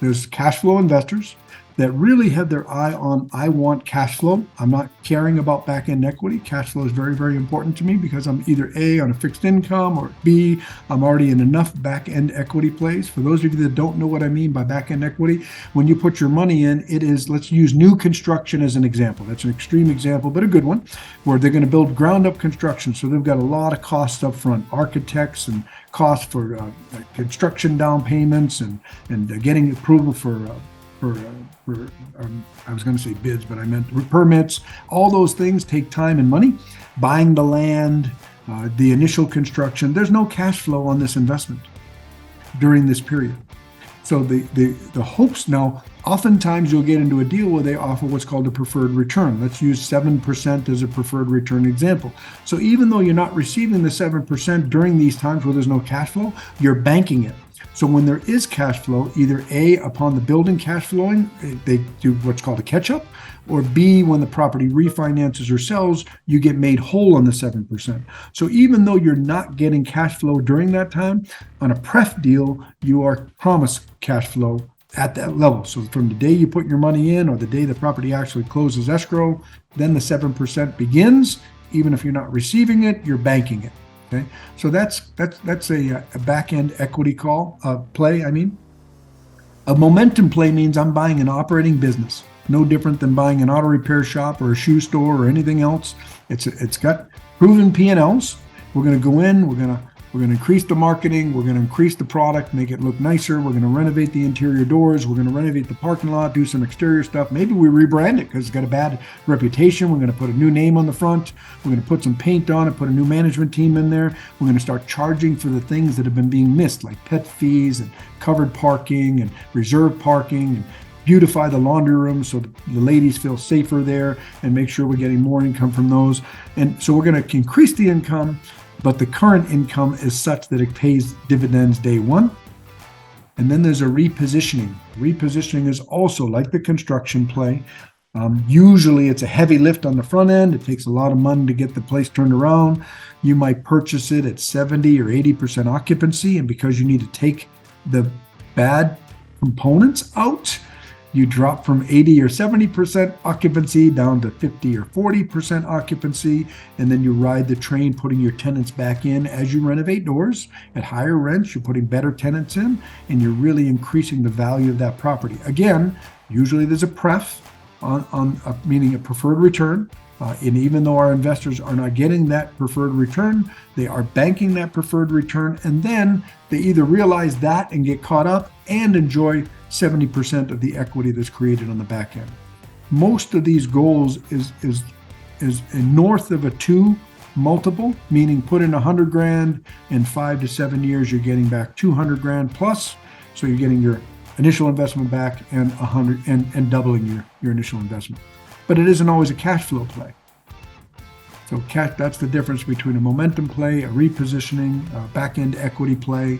There's cash flow investors that really have their eye on, I want cash flow. I'm not caring about back-end equity. Cash flow is very, very important to me because I'm either A, on a fixed income, or B, I'm already in enough back-end equity plays. For those of you that don't know what I mean by back-end equity, when you put your money in, it is, let's use new construction as an example. That's an extreme example, but a good one, where they're going to build ground-up construction. So they've got a lot of costs up front, architects and costs for construction down payments and getting approval for I was going to say bids, but I meant permits. All those things take time and money. Buying the land, the initial construction. There's no cash flow on this investment during this period. So the hopes now, oftentimes you'll get into a deal where they offer what's called a preferred return. Let's use 7% as a preferred return example. So even though you're not receiving the 7% during these times where there's no cash flow, you're banking it. So when there is cash flow, either A, upon the building cash flowing, they do what's called a catch-up, or B, when the property refinances or sells, you get made whole on the 7%. So even though you're not getting cash flow during that time, on a pref deal, you are promised cash flow at that level. So from the day you put your money in or the day the property actually closes escrow, then the 7% begins. Even if you're not receiving it, you're banking it. Okay, so that's a back-end equity play. A momentum play means I'm buying an operating business, no different than buying an auto repair shop or a shoe store or anything else. It's got proven P&Ls. We're going to go in. We're going to increase the marketing. We're going to increase the product, make it look nicer. We're going to renovate the interior doors. We're going to renovate the parking lot, do some exterior stuff. Maybe we rebrand it because it's got a bad reputation. We're going to put a new name on the front. We're going to put some paint on it, put a new management team in there. We're going to start charging for the things that have been being missed, like pet fees and covered parking and reserved parking, and beautify the laundry room so the ladies feel safer there, and make sure we're getting more income from those. And so we're going to increase the income, but the current income is such that it pays dividends day one. And then there's a repositioning. Repositioning is also like the construction play. Usually it's a heavy lift on the front end. It takes a lot of money to get the place turned around. You might purchase it at 70 or 80% occupancy, and because you need to take the bad components out, you drop from 80 or 70% occupancy down to 50 or 40% occupancy, and then you ride the train, putting your tenants back in as you renovate doors at higher rents. You're putting better tenants in, and you're really increasing the value of that property. Again, usually there's a pref meaning a preferred return. And even though our investors are not getting that preferred return, they are banking that preferred return, and then they either realize that and get caught up and enjoy 70% of the equity that's created on the back end. Most of these goals is north of a 2 multiple, meaning put in $100,000 in 5 to 7 years, you're getting back $200,000 plus. So you're getting your initial investment back and doubling your initial investment. But it isn't always a cash flow play. So that's the difference between a momentum play, a repositioning, a back-end equity play,